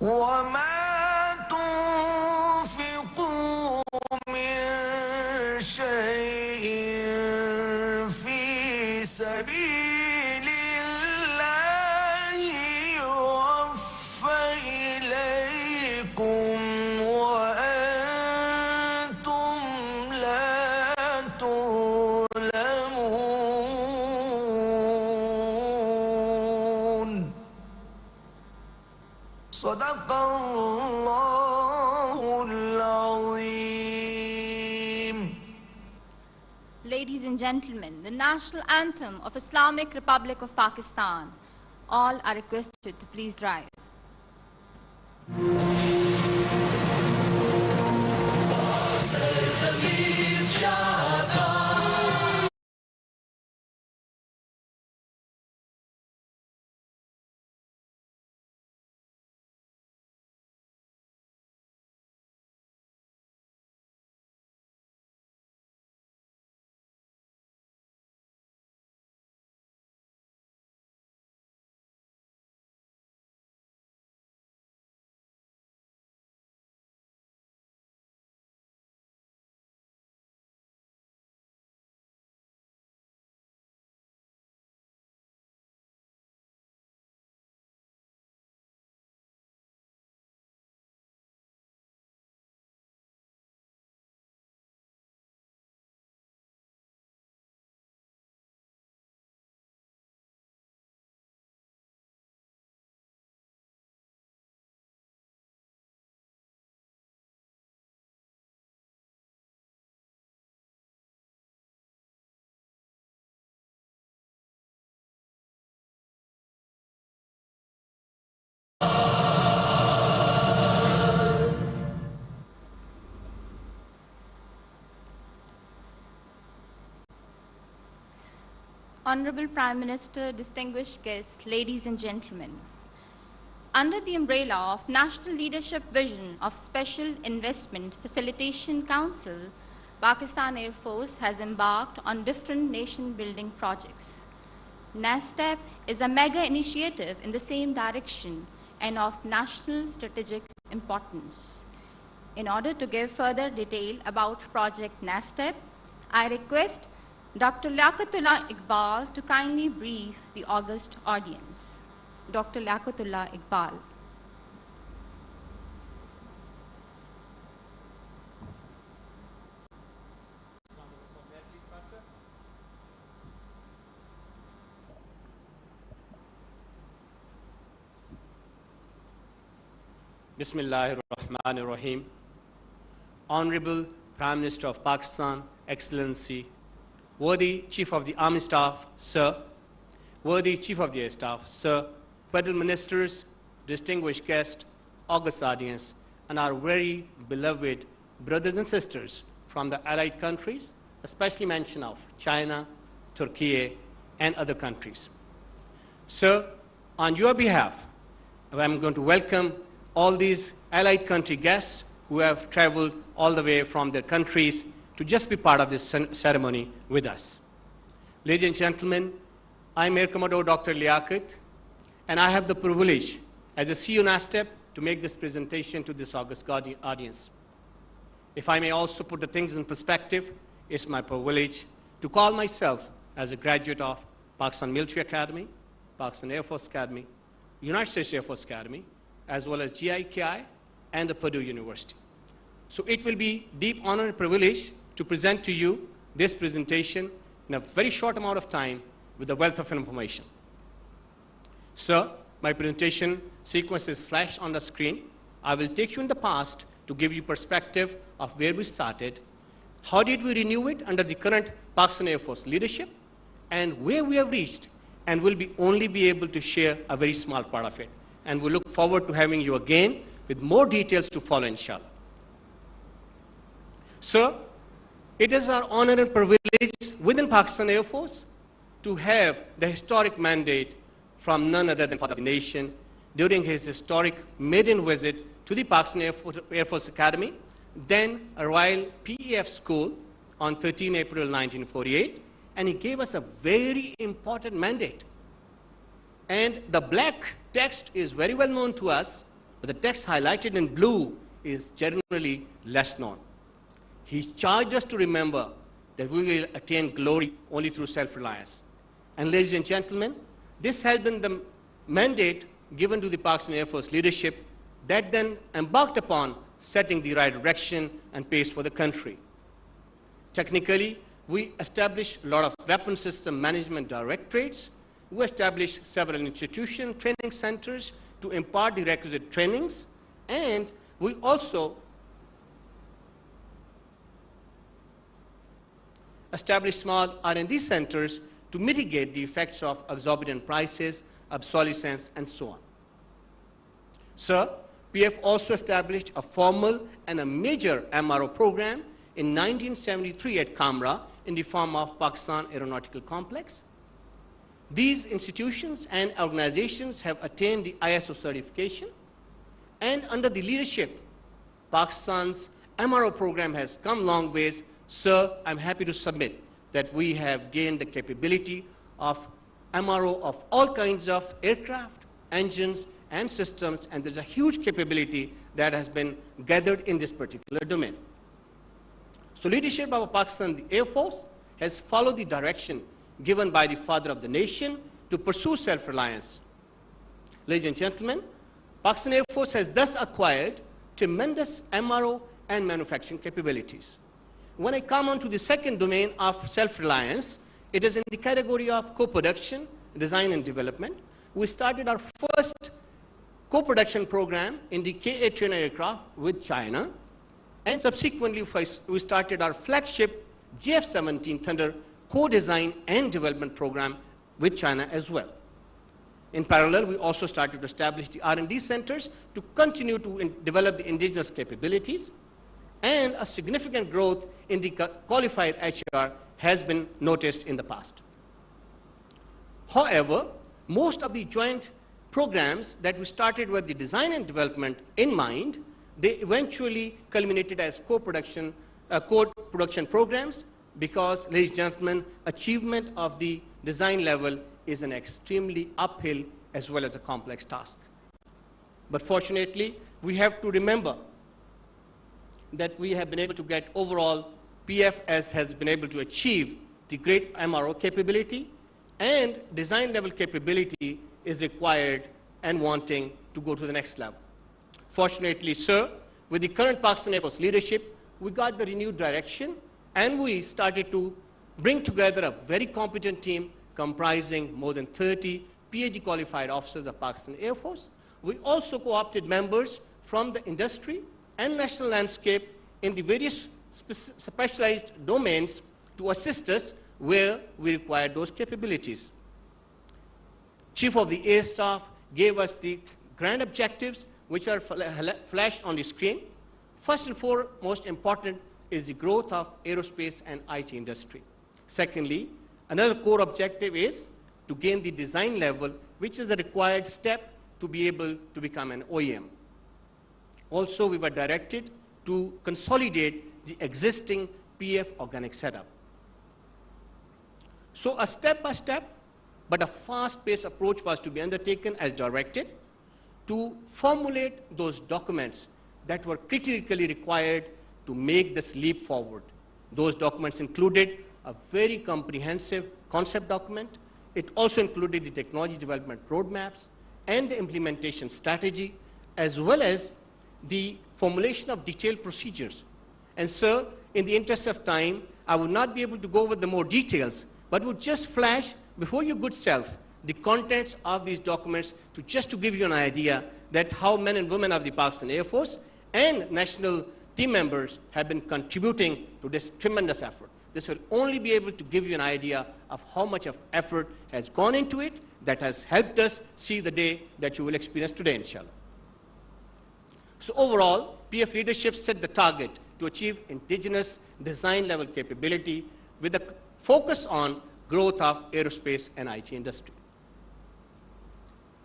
وما تنفقوا من شيء في سبيل الله يوفى إليكم وأنتم لا تظلمون صدق الله العظيم. Ladies and gentlemen, the national anthem of Islamic Republic of Pakistan. All are requested to please rise. Honorable Prime Minister, distinguished guests, ladies and gentlemen, under the umbrella of National Leadership Vision of Special Investment Facilitation Council, Pakistan Air Force has embarked on different nation-building projects. NASTEP is a mega initiative in the same direction and of national strategic importance. In order to give further detail about Project NASTEP, I request Dr. Liaqatullah Iqbal to kindly brief the august audience. Dr. Liaqatullah Iqbal. Bismillahirrahmanirrahim. Honorable Prime Minister of Pakistan, Excellency, worthy Chief of the Army Staff, Sir, worthy Chief of the Air Staff, Sir, Federal Ministers, distinguished guests, august audience, and our very beloved brothers and sisters from the allied countries, especially mention of China, Turkey, and other countries. Sir, on your behalf, I'm going to welcome all these allied country guests who have traveled all the way from their countries to just be part of this ceremony with us. Ladies and gentlemen, I'm Air Commodore Dr. Liaqat, and I have the privilege as a CEO NASTEP to make this presentation to this august audience. If I may also put the things in perspective, it's my privilege to call myself as a graduate of Pakistan Military Academy, Pakistan Air Force Academy, United States Air Force Academy, as well as GIKI and the Purdue University. So it will be deep honor and privilege to present to you this presentation in a very short amount of time with a wealth of information. Sir, my presentation sequence is flashed on the screen. I will take you in the past to give you perspective of where we started, how did we renew it under the current Pakistan Air Force leadership, and where we have reached, and will only be able to share a very small part of it. And we look forward to having you again with more details to follow, inshallah. Sir, it is our honor and privilege within Pakistan Air Force to have the historic mandate from none other than Father of the Nation during his historic maiden visit to the Pakistan Air Force Academy, then a Royal PEF School on 13 April 1948, and he gave us a very important mandate. And the black text is very well known to us, but the text highlighted in blue is generally less known. He charged us to remember that we will attain glory only through self-reliance. And ladies and gentlemen, this has been the mandate given to the Pakistan Air Force leadership that then embarked upon setting the right direction and pace for the country. Technically, we established a lot of weapon system management directorates. We established several institutions, training centers to impart the requisite trainings, and we also established small R&D centers to mitigate the effects of exorbitant prices, obsolescence, and so on. Sir, PF also established a formal and a major MRO program in 1973 at Kamra in the form of Pakistan Aeronautical Complex. These institutions and organizations have attained the ISO certification, and under the leadership, Pakistan's MRO program has come long ways. Sir, I'm happy to submit that we have gained the capability of MRO of all kinds of aircraft, engines, and systems, and there's a huge capability that has been gathered in this particular domain. So leadership of Pakistan, the Air Force, has followed the direction given by the father of the nation to pursue self-reliance. Ladies and gentlemen, Pakistan Air Force has thus acquired tremendous MRO and manufacturing capabilities. When I come on to the second domain of self-reliance, it is in the category of co-production, design and development. We started our first co-production program in the Ka trainer aircraft with China, and subsequently we started our flagship JF-17 Thunder co-design and development program with China as well. In parallel, we also started to establish the R&D centers to continue to develop the indigenous capabilities, and a significant growth in the qualified HR has been noticed in the past. However, most of the joint programs that we started with the design and development in mind, they eventually culminated as co-production programs, because, ladies and gentlemen, achievement of the design level is an extremely uphill as well as a complex task. But fortunately, we have to remember that we have been able to get overall PFS has been able to achieve the great MRO capability, and design level capability is required and wanting to go to the next level. Fortunately, sir, with the current Pakistan Air Force leadership, we got the renewed direction, and we started to bring together a very competent team comprising more than 30 PhD qualified officers of Pakistan Air Force. We also co-opted members from the industry and national landscape in the various specialized domains to assist us where we required those capabilities. Chief of the Air Staff gave us the grand objectives, which are flashed on the screen. First and foremost important is the growth of aerospace and IT industry. Secondly, another core objective is to gain the design level, which is the required step to be able to become an OEM. Also, we were directed to consolidate the existing PF organic setup. So a step-by-step, but a fast-paced approach was to be undertaken as directed to formulate those documents that were critically required to make this leap forward. Those documents included a very comprehensive concept document. It also included the technology development roadmaps and the implementation strategy, as well as the formulation of detailed procedures. And sir, in the interest of time, I will not be able to go over the more details, but would just flash before your good self the contents of these documents to give you an idea that how men and women of the Pakistan Air Force and national team members have been contributing to this tremendous effort. This will only be able to give you an idea of how much of effort has gone into it that has helped us see the day that you will experience today, inshallah. So overall, PF leadership set the target to achieve indigenous design level capability with a focus on growth of aerospace and IT industry.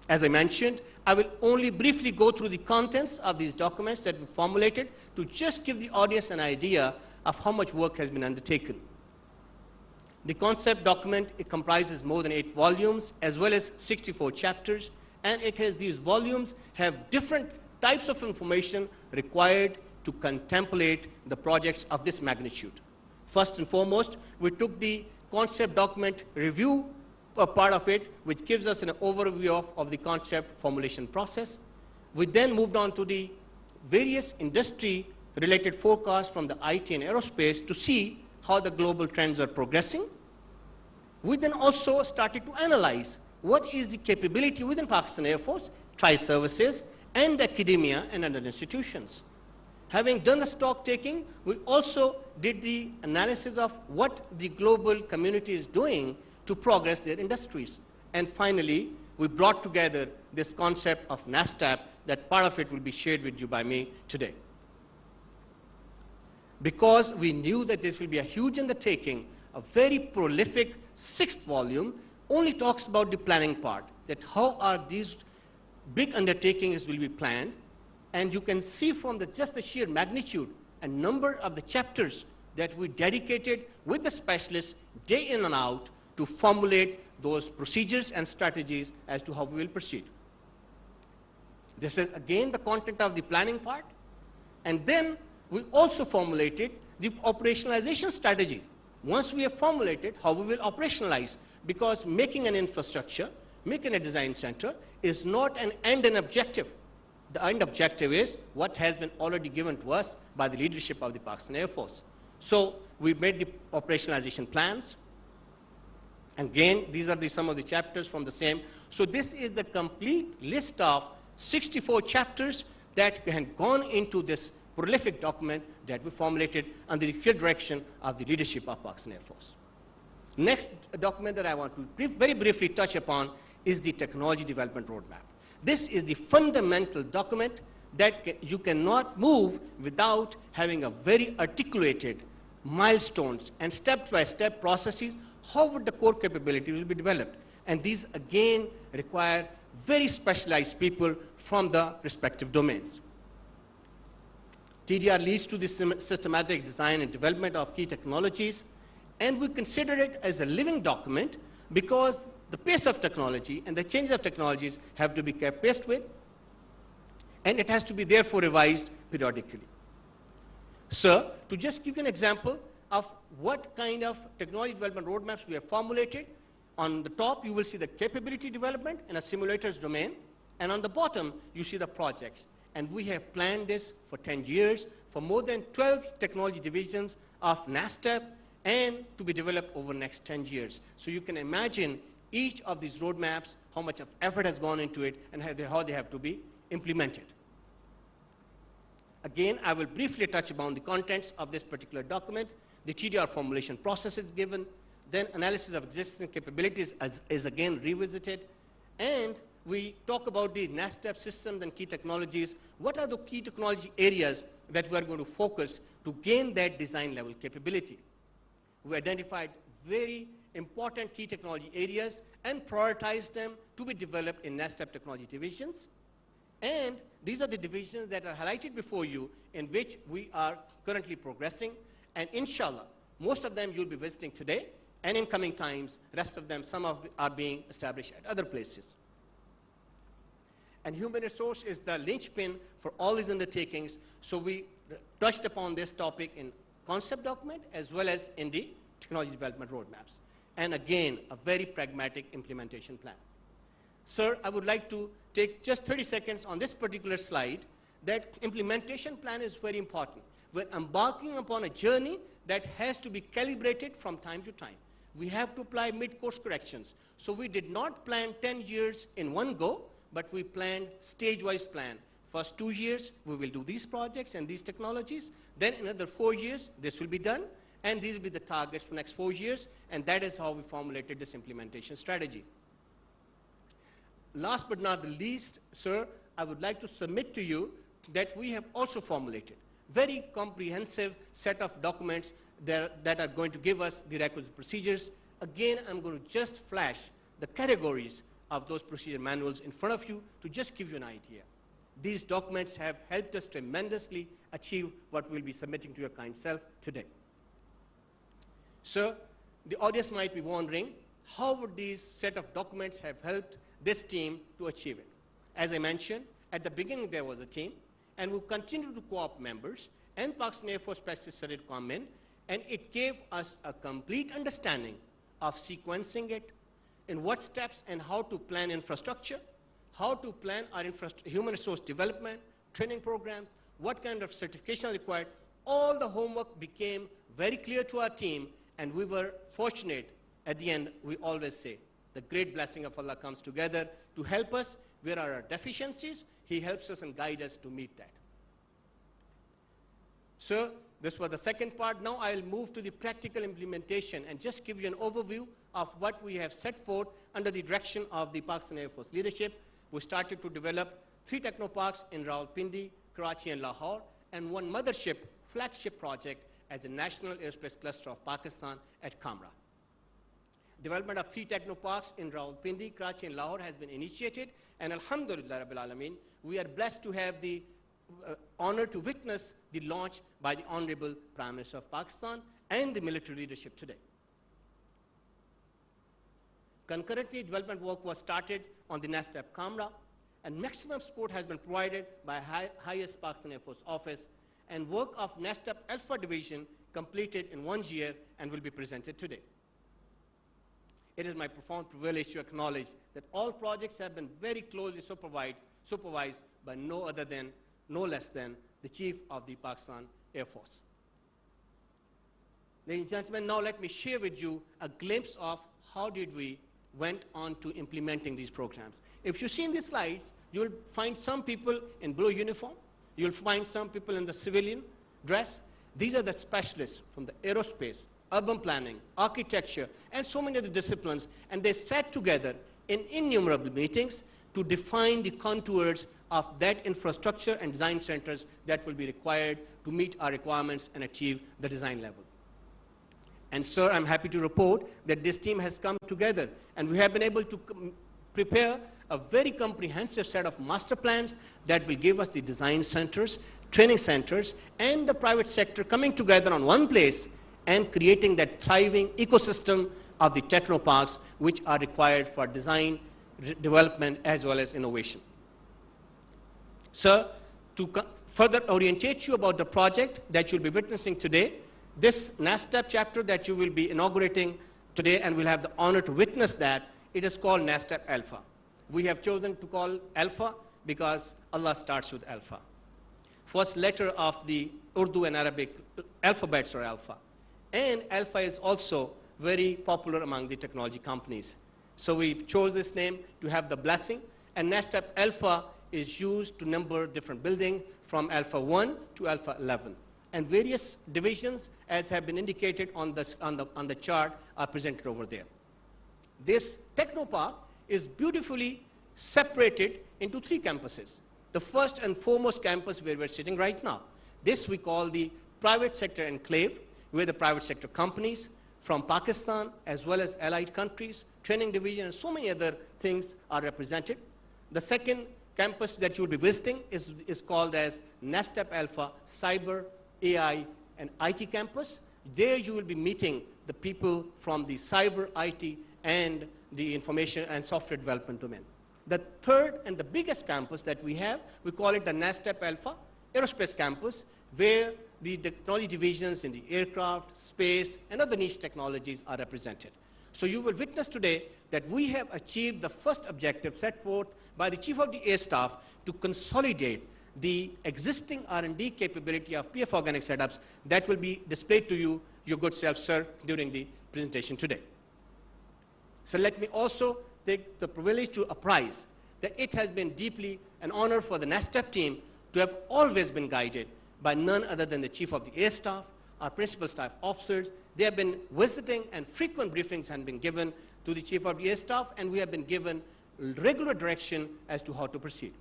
As I mentioned, I will only briefly go through the contents of these documents that we formulated to just give the audience an idea of how much work has been undertaken. The concept document, it comprises more than 8 volumes as well as 64 chapters, and these volumes have different types of information required to contemplate the projects of this magnitude. First and foremost, we took the concept document review part of it, which gives us an overview of the concept formulation process. We then moved on to the various industry-related forecasts from the IT and aerospace to see how the global trends are progressing. We then also started to analyze what is the capability within Pakistan Air Force, tri-services, and academia and other institutions. Having done the stock taking, we also did the analysis of what the global community is doing to progress their industries. And finally, we brought together this concept of NASTAP, that part of it will be shared with you by me today. Because we knew that this will be a huge undertaking, a very prolific 6th volume only talks about the planning part, that how are these big undertakings will be planned. And you can see from just the sheer magnitude and number of the chapters that we dedicated with the specialists day in and out to formulate those procedures and strategies as to how we will proceed. This is again the content of the planning part. And then we also formulated the operationalization strategy. Once we have formulated how we will operationalize, because making an infrastructure, making a design center is not an end and objective. The end objective is what has been already given to us by the leadership of the Pakistan Air Force. So we made the operationalization plans. Again, these are some of the chapters from the same. So this is the complete list of 64 chapters that had gone into this prolific document that we formulated under the clear direction of the leadership of Pakistan Air Force. Next document that I want to very briefly touch upon is the Technology Development Roadmap. This is the fundamental document that you cannot move without having a very articulated milestones and step-by-step processes. How would the core capability will be developed? And these again require very specialized people from the respective domains. TDR leads to the systematic design and development of key technologies, and we consider it as a living document because the pace of technology and the changes of technologies have to be kept pace with, and it has to be therefore revised periodically. So, to just give you an example of what kind of technology development roadmaps we have formulated, on the top you will see the capability development in a simulators domain, and on the bottom you see the projects. And we have planned this for 10 years for more than 12 technology divisions of NASTAP and to be developed over the next 10 years. So you can imagine each of these roadmaps, how much of effort has gone into it and how they have to be implemented. Again, I will briefly touch upon the contents of this particular document. The TDR formulation process is given, then analysis of existing capabilities is again revisited, and we talk about the NASTAP systems and key technologies. What are the key technology areas that we are going to focus to gain that design level capability? We identified very important key technology areas and prioritized them to be developed in NASTAP technology divisions. And these are the divisions that are highlighted before you in which we are currently progressing. And inshallah, most of them you'll be visiting today, and in coming times, rest of them, some are being established at other places. And human resource is the linchpin for all these undertakings. So we touched upon this topic in concept document as well as in the technology development roadmaps. And again, a very pragmatic implementation plan. Sir, I would like to take just 30 seconds on this particular slide. That implementation plan is very important. We're embarking upon a journey that has to be calibrated from time to time. We have to apply mid-course corrections. So we did not plan 10 years in one go, but we planned stage-wise plan. First 2 years, we will do these projects and these technologies. Then another 4 years, this will be done. And these will be the targets for next 4 years. And that is how we formulated this implementation strategy. Last but not the least, sir, I would like to submit to you that we have also formulated very comprehensive set of documents that are going to give us the requisite procedures. Again, I'm going to just flash the categories of those procedure manuals in front of you to just give you an idea. These documents have helped us tremendously achieve what we'll be submitting to your kind self today. So, the audience might be wondering, how would these set of documents have helped this team to achieve it? As I mentioned, At the beginning, there was a team, and we continued to co-op members, and Pakistan Air Force specialists started to come in, and it gave us a complete understanding of sequencing it, in what steps and how to plan infrastructure, how to plan our human resource development, training programs, what kind of certification are required. All the homework became very clear to our team, and we were fortunate. At the end, we always say, the great blessing of Allah comes together to help us where are our deficiencies. He helps us and guides us to meet that. So this was the second part. Now I'll move to the practical implementation and just give you an overview of what we have set forth under the direction of the Pakistan Air Force leadership. We started to develop 3 technoparks in Rawalpindi, Karachi, and Lahore, and 1 mothership, flagship project as a national aerospace cluster of Pakistan at Kamra. Development of 3 technoparks in Rawalpindi, Karachi, and Lahore has been initiated, and Alhamdulillah Rabbil Alameen, we are blessed to have the honor to witness the launch by the Honorable Prime Minister of Pakistan and the military leadership today. Concurrently, development work was started on the NASTAP Kamra, and maximum support has been provided by highest Pakistan Air Force office, and work of NASTAP Alpha division completed in 1 year and will be presented today. It is my profound privilege to acknowledge that all projects have been very closely supervised by no less than the Chief of the Pakistan Air Force. Ladies and gentlemen, now let me share with you a glimpse of how did we went on to implementing these programs. If you see in these slides, you will find some people in blue uniform. You will find some people in the civilian dress. These are the specialists from the aerospace, urban planning, architecture, and so many other disciplines, and they sat together in innumerable meetings to define the contours of that infrastructure and design centers that will be required to meet our requirements and achieve the design level. And sir, I'm happy to report that this team has come together, and we have been able to prepare a very comprehensive set of master plans that will give us the design centers, training centers, and the private sector coming together on one place and creating that thriving ecosystem of the technoparks which are required for design, development, as well as innovation. Sir, to further orientate you about the project that you'll be witnessing today, this NASTAP chapter that you will be inaugurating today and will have the honor to witness that, it is called NASTAP Alpha. We have chosen to call Alpha because Allah starts with Alpha. First letter of the Urdu and Arabic alphabets are Alpha. And Alpha is also very popular among the technology companies. So we chose this name to have the blessing, and NASTAP Alpha is used to number different buildings from Alpha 1 to Alpha 11. And various divisions, as have been indicated on the chart, are presented over there. This technopark is beautifully separated into 3 campuses. The first and foremost campus where we're sitting right now, this we call the private sector enclave, where the private sector companies from Pakistan as well as allied countries, training division, and so many other things are represented. The second campus that you'll be visiting is called as NASTAP Alpha Cyber, AI, and IT campus. There you will be meeting the people from the cyber, IT, and the information and software development domain. The third and the biggest campus that we have, we call it the NASTAP Alpha Aerospace campus, where the technology divisions in the aircraft, space, and other niche technologies are represented. So you will witness today that we have achieved the first objective set forth by the Chief of the Air Staff to consolidate the existing R&D capability of PF organic setups that will be displayed to you, your good self, sir, during the presentation today. So let me also take the privilege to apprise that it has been deeply an honor for the NASTAP team to have always been guided by none other than the Chief of the Air Staff, our principal staff officers. They have been visiting, and frequent briefings have been given to the Chief of the Air Staff, and we have been given regular direction as to how to proceed.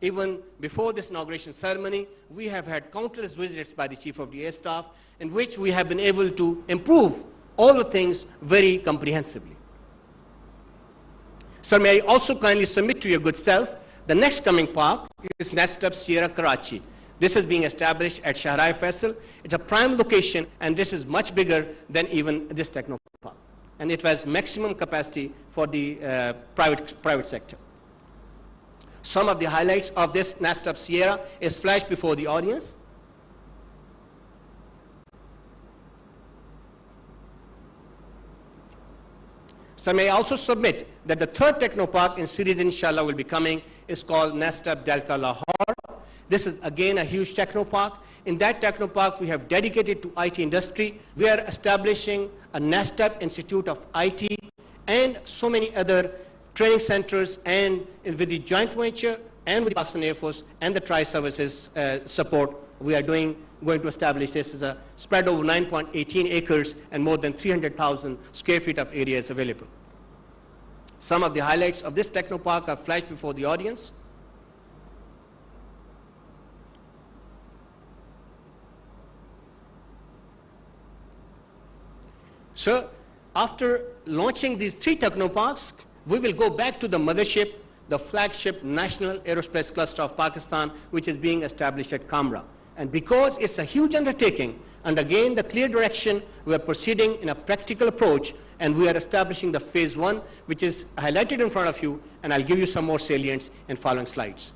Even before this inauguration ceremony, we have had countless visits by the Chief of the Air Staff, in which we have been able to improve all the things very comprehensively. Sir, may I also kindly submit to your good self, the next coming park is NASTAP Sierra Karachi. This is being established at Shahrai Faisal. It's a prime location, and this is much bigger than even this techno park. And it has maximum capacity for the private sector. Some of the highlights of this NASTAP Sierra is flashed before the audience. So may I also submit that the third Technopark in series, inshallah, will be coming, is called NASTAP Delta Lahore. This is again a huge Technopark. In that Technopark, we have dedicated to IT industry. We are establishing a NASTAP Institute of IT and so many other training centers, and with the joint venture and with the Pakistan Air Force and the Tri-Services support, we are going to establish this as a spread over 9.18 acres and more than 300,000 square feet of area is available. Some of the highlights of this Technopark are flashed before the audience. So, after launching these three Technoparks, we will go back to the mothership, the flagship National Aerospace Cluster of Pakistan, which is being established at Kamra. And because it's a huge undertaking, and again the clear direction, we are proceeding in a practical approach, and we are establishing the phase 1, which is highlighted in front of you, and I'll give you some more salients in following slides.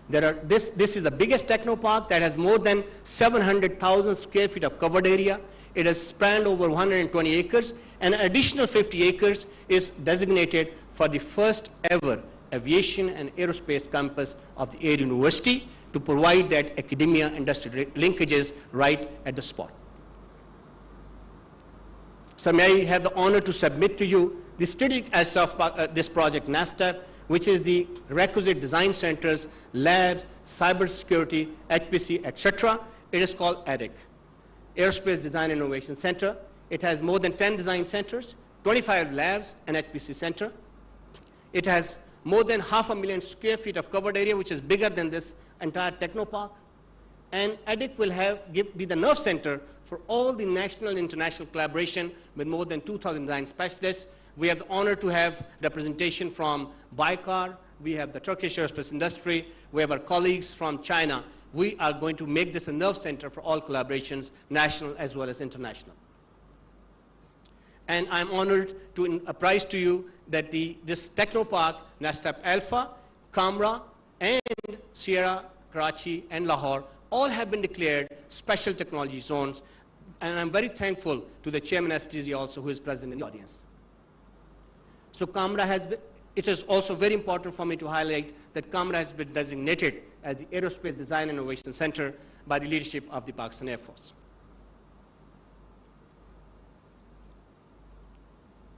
This is the biggest Technopark that has more than 700,000 square feet of covered area. It has spanned over 120 acres, and an additional 50 acres is designated for the first ever aviation and aerospace campus of the Air University to provide that academia-industry linkages right at the spot. So may I have the honor to submit to you the strategic aspect of this project NASTAP, which is the requisite design centers, labs, cybersecurity, HPC, etc. It is called ADIC, Aerospace Design Innovation Center. It has more than 10 design centers, 25 labs, and HPC center. It has more than 500,000 square feet of covered area, which is bigger than this entire Technopark. And ADIC will be the nerve center for all the national and international collaboration with more than 2,000 design specialists. We have the honor to have representation from Baykar. We have the Turkish aerospace industry. We have our colleagues from China. We are going to make this a nerve center for all collaborations, national as well as international. And I'm honored to apprise to you that this Technopark, NASTAP Alpha, Kamra, and Sierra, Karachi, and Lahore all have been declared special technology zones. And I'm very thankful to the Chairman STZ also, who is present in the audience. So Kamra has been, it is also very important for me to highlight that Kamra has been designated as the Aerospace Design Innovation Center by the leadership of the Pakistan Air Force.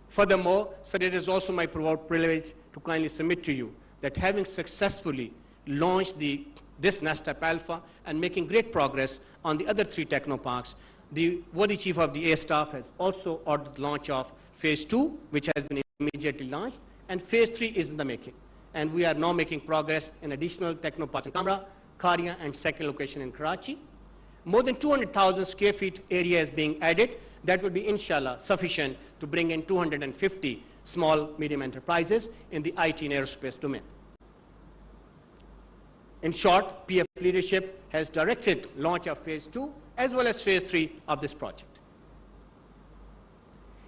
Furthermore, sir, it is also my proud privilege to kindly submit to you that having successfully launched this NASTAP Alpha and making great progress on the other three Technoparks, the worthy Chief of the Air Staff has also ordered the launch of Phase 2, which has been immediately launched, and Phase 3 is in the making. And we are now making progress in additional Technoparks in Kamra, Karia, and second location in Karachi. More than 200,000 square feet area is being added. That would be, inshallah, sufficient to bring in 250 small, medium enterprises in the IT and aerospace domain. In short, PF leadership has directed launch of Phase 2 as well as Phase 3 of this project.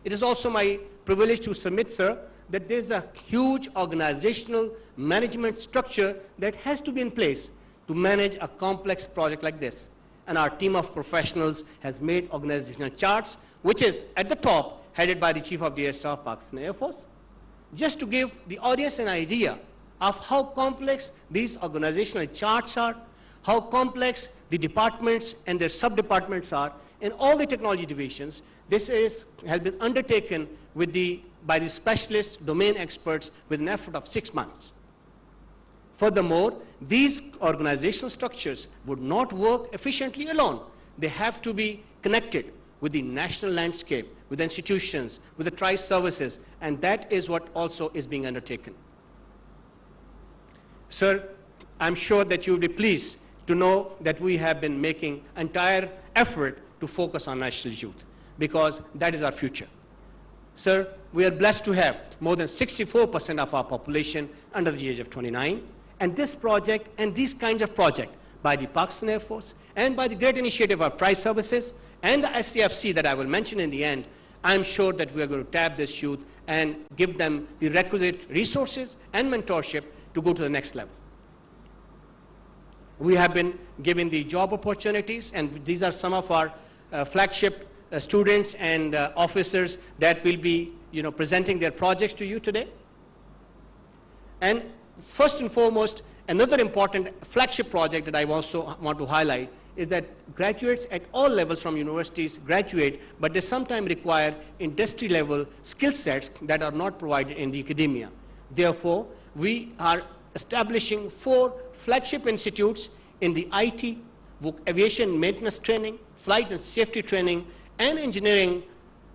It is also my privilege to submit, sir, that there is a huge organizational management structure that has to be in place to manage a complex project like this. And our team of professionals has made organizational charts, which is at the top, headed by the Chief of the Air Staff, Pakistan Air Force. Just to give the audience an idea of how complex these organizational charts are, how complex the departments and their sub-departments are in all the technology divisions. This has been undertaken by the specialists, domain experts, with an effort of 6 months. Furthermore, these organizational structures would not work efficiently alone. They have to be connected with the national landscape, with institutions, with the tri-services, and that is what also is being undertaken. Sir, I'm sure that you will be pleased to know that we have been making entire effort to focus on national youth, because that is our future. Sir, we are blessed to have more than 64% of our population under the age of 29, and this project and these kinds of projects by the Pakistan Air Force and by the great initiative of Tri-Services and the SCFC that I will mention in the end, I'm sure that we are going to tap this youth and give them the requisite resources and mentorship to go to the next level. We have been given the job opportunities, and these are some of our flagship students and officers that will be presenting their projects to you today. And first and foremost, another important flagship project that I also want to highlight is that graduates at all levels from universities graduate, but they sometimes require industry-level skill sets that are not provided in the academia. Therefore, we are establishing 4 flagship institutes in the IT, aviation maintenance training, flight and safety training, and engineering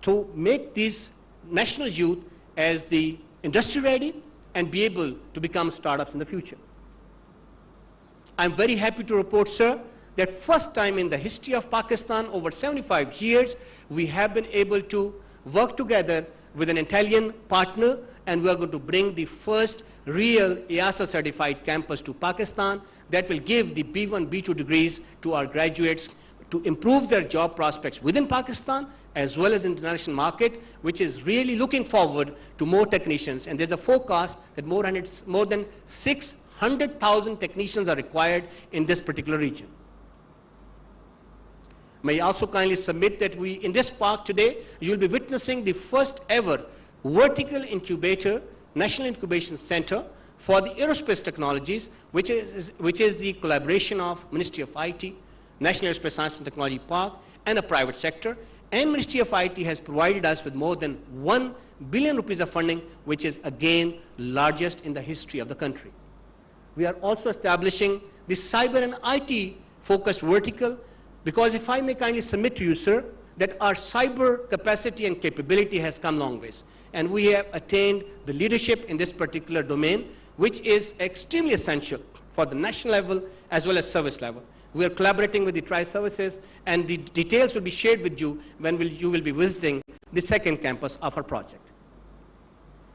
to make these national youth as the industry ready and be able to become startups in the future. I'm very happy to report, sir, that first time in the history of Pakistan, over 75 years, we have been able to work together with an Italian partner, and we are going to bring the first real EASA certified campus to Pakistan that will give the B1, B2 degrees to our graduates to improve their job prospects within Pakistan as well as international market, which is really looking forward to more technicians. And there's a forecast that more than 600,000 technicians are required in this particular region. May I also kindly submit that in this park today, you'll be witnessing the first ever vertical incubator, National Incubation Center for the aerospace technologies, which is the collaboration of Ministry of IT, National Aerospace Science and Technology Park, and a private sector. And Ministry of IT has provided us with more than 1 billion rupees of funding, which is again largest in the history of the country. We are also establishing the cyber and IT focused vertical, because if I may kindly submit to you, sir, that our cyber capacity and capability has come long ways. And we have attained the leadership in this particular domain, which is extremely essential for the national level as well as service level. We are collaborating with the tri-services, and the details will be shared with you when you will be visiting the second campus of our project.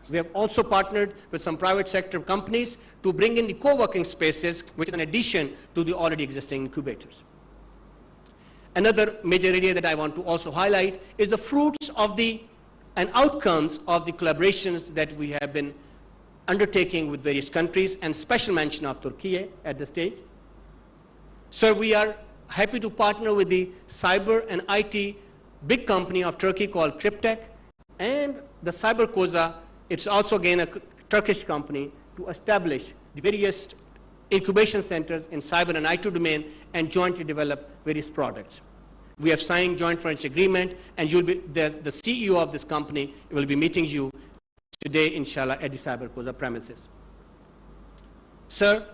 We have also partnered with some private sector companies to bring in the co-working spaces, which is an addition to the already existing incubators. Another major area that I want to also highlight is the fruits of and outcomes of the collaborations that we have been undertaking with various countries, and special mention of Turkey at this stage. So we are happy to partner with the cyber and IT big company of Turkey called Cryptech, and the Cyber Koza. It's also again a Turkish company to establish the various incubation centers in cyber and IT domain and jointly develop various products. We have signed joint venture agreement, and the CEO of this company will be meeting you today, inshallah, at the Cyber Koza premises. Sir,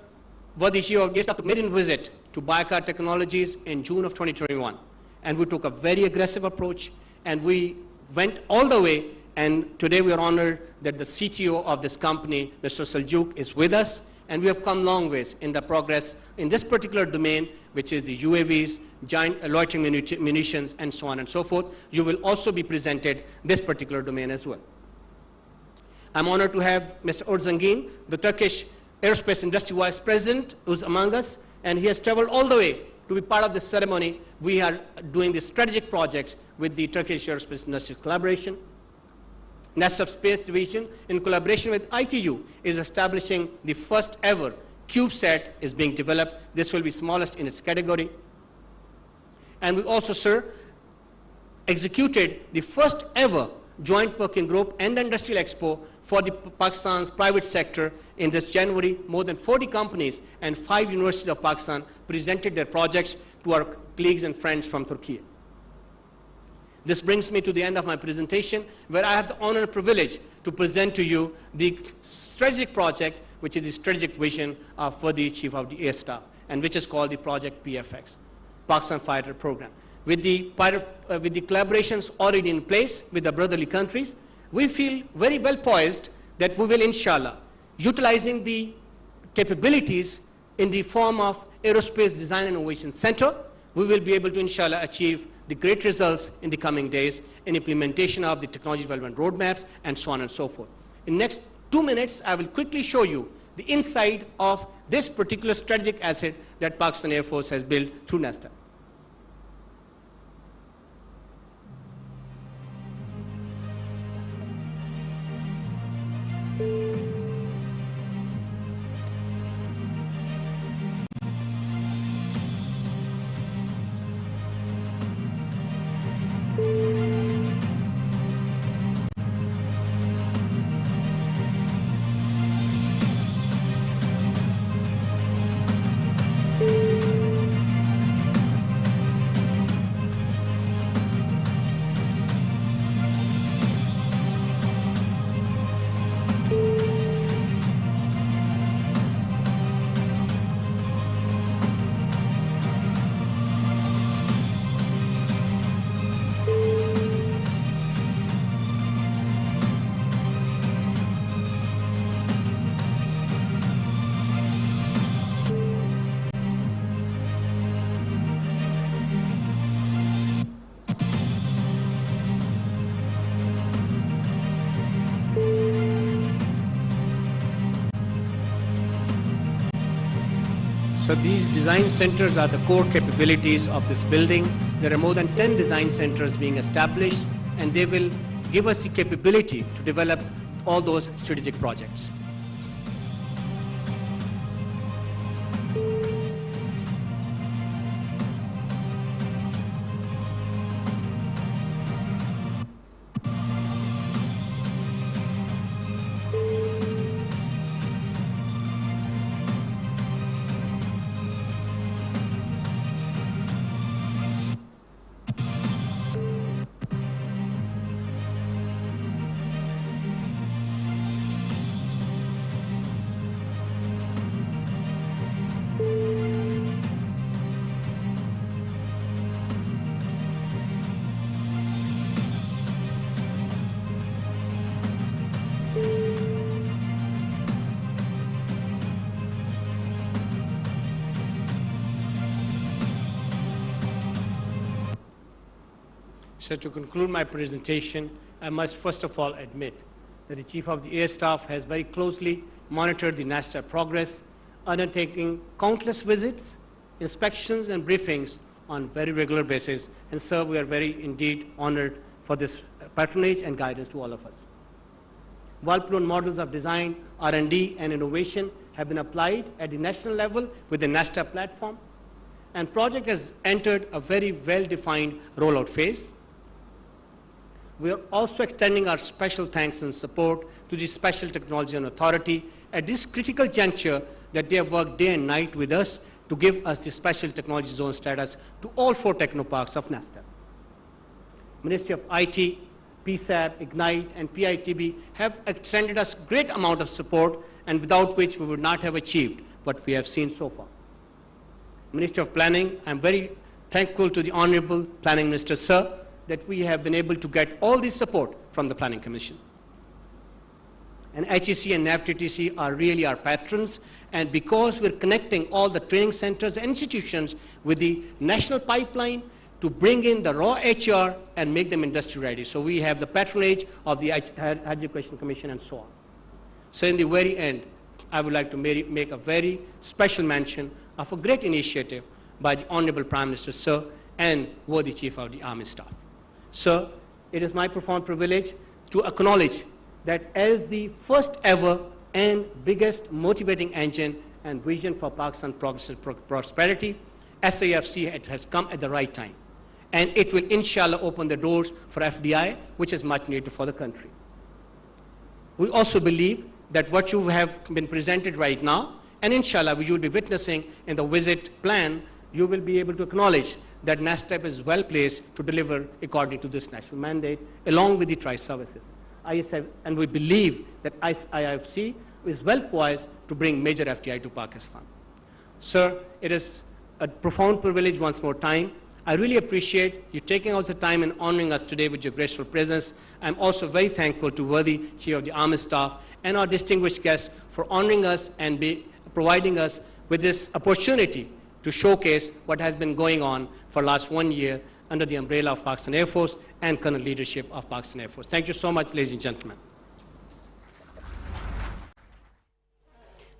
this year we made a maiden visit to Baikar Technologies in June of 2021, and we took a very aggressive approach, and we went all the way, and today we are honored that the CTO of this company, Mr. Saljuk, is with us, and we have come long ways in the progress in this particular domain, which is the UAVs, giant loitering munitions, and so on and so forth. You will also be presented this particular domain as well. I'm honored to have Mr. Orzangin, the Turkish Aerospace Industry Vice President, who's among us, and he has traveled all the way to be part of this ceremony. We are doing the strategic projects with the Turkish Aerospace Industry Collaboration. NASA Space Division, in collaboration with ITU, is establishing the first ever CubeSat is being developed. This will be smallest in its category. And we also, sir, executed the first ever joint working group and industrial expo for the Pakistan's private sector in this January. More than 40 companies and 5 universities of Pakistan presented their projects to our colleagues and friends from Turkey. This brings me to the end of my presentation, where I have the honor and privilege to present to you the strategic project, which is the strategic vision for the Chief of the Air Staff, and which is called the Project PFX, Pakistan Fighter Program. With the collaborations already in place with the brotherly countries, we feel very well poised that we will, inshallah, utilizing the capabilities in the form of Aerospace Design and Innovation Center, we will be able to, inshallah, achieve the great results in the coming days in implementation of the technology development roadmaps and so on and so forth. In the next 2 minutes, I will quickly show you the inside of this particular strategic asset that Pakistan Air Force has built through NASTA. So these design centers are the core capabilities of this building. There are more than 10 design centers being established, and they will give us the capability to develop all those strategic projects. So to conclude my presentation, I must first of all admit that the Chief of the Air Staff has very closely monitored the NASTA progress, undertaking countless visits, inspections and briefings on very regular basis. And sir, we are very indeed honored for this patronage and guidance to all of us. Well-proven models of design, R&D and innovation have been applied at the national level with the NASTA platform, and project has entered a very well-defined rollout phase. We are also extending our special thanks and support to the Special Technology Authority at this critical juncture that they have worked day and night with us to give us the Special Technology Zone status to all 4 technoparks of NASTA. Ministry of IT, PSAB, Ignite and PITB have extended us great amount of support, and without which we would not have achieved what we have seen so far. Ministry of Planning, I am very thankful to the Honorable Planning Minister, sir, that we have been able to get all this support from the Planning Commission. And HEC and NAVTTC are really our patrons, and because we're connecting all the training centers and institutions with the national pipeline to bring in the raw HR and make them industry ready. So we have the patronage of the Higher Education Commission and so on. So in the very end, I would like to make a very special mention of a great initiative by the Honorable Prime Minister, sir, and worthy Chief of the Army Staff. Sir, it is my profound privilege to acknowledge that as the first ever and biggest motivating engine and vision for Pakistan progress and prosperity, SAFC has come at the right time. And it will inshallah open the doors for FDI, which is much needed for the country. We also believe that what you have been presented right now, and inshallah you will be witnessing in the visit plan, you will be able to acknowledge that NASTEP is well placed to deliver according to this national mandate, along with the tri-services. And we believe that IFC is well poised to bring major FDI to Pakistan. Sir, it is a profound privilege once more time. I really appreciate you taking out the time and honoring us today with your graceful presence. I'm also very thankful to worthy Chief of the Army Staff and our distinguished guests for honoring us and providing us with this opportunity to showcase what has been going on for the last 1 year under the umbrella of Pakistan Air Force and current leadership of Pakistan Air Force. Thank you so much, ladies and gentlemen.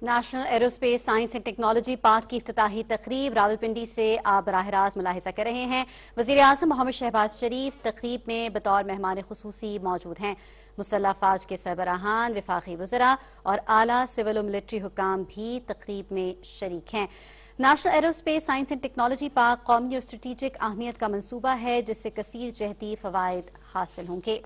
National aerospace science and technology park की इफ्तिताही तकरीब रावलपिंडी से आप बराह रास्त मुलाहिजा कर रहे हैं। वज़ीर आज़म मोहम्मद शहबाज शरीफ तकरीब में बतौर मेहमान खुसूसी मौजूद हैं। मुसल्लह फ़ौज के सरबराहान, वफाकी वज़रा और आला सिविल और मिलिट्री हुकाम भी तकरीब में शरीक हैं। National aerospace science and technology park कौमी और स्ट्रेटिजिक अहमियत का मंसूबा है, जिससे कसीर जहती फ़वाइद हासिल होंगे।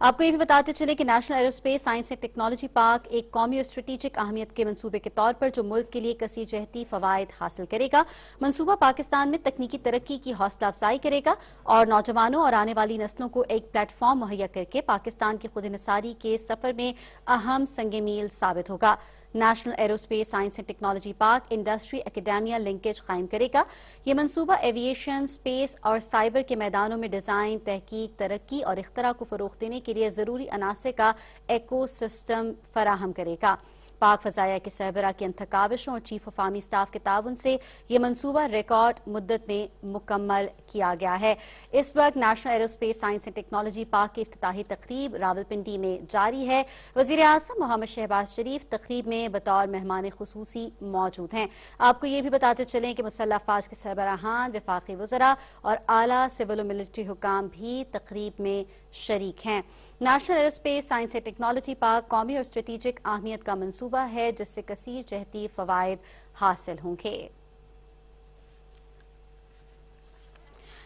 आपको ये भी बताते चले कि national aerospace science and technology park एक कौमी और स्ट्रेटिजिक अहमियत के मंसूबे के तौर पर जो मुल्क के लिए कसीर जहती फ़वाइद हासिल करेगा। मंसूबा पाकिस्तान में तकनीकी तरक्की की हौसला अफजाई करेगा और नौजवानों और आने वाली नस्लों को एक प्लेटफॉर्म मुहैया करके पाकिस्तान की खुद इनसारी के सफ़र में अहम संग मील साबित होगा। National aerospace science and technology park industry academia linkage कायम करेगा। ये मंसूबा एविएशन, स्पेस और साइबर के मैदानों में डिज़ाइन, तहकीक, तरक्की और इख्तरा को फ़रोग़ देने के लिए ज़रूरी अनासर का एकोसिस्टम फराहम करेगा। पाक फजाया के सरबराह की अंतकाविशों और चीफ ऑफ आर्मी स्टाफ के ताउन से ये मनसूबा रिकॉर्ड मुद्दत में मुकम्मल किया गया है। इस वक्त national aerospace science and technology park की इफ्तिताही तकरीब रावलपिंडी में जारी है। वज़ीर आज़म मोहम्मद शहबाज शरीफ तकरीब में बतौर मेहमान खुसूसी मौजूद हैं। आपको ये भी बताते चलें कि मुसल्लह अफवाज के सरबराहान, वफाकी वज़रा और आला सिविल और मिलिट्री हुकाम भी तकरीब में शरीक हैं। National aerospace science and technology park कौमी और स्ट्रेटेजिक अहमियत का मंसूबा है जिससे कसीर जहती फवायद हासिल होंगे।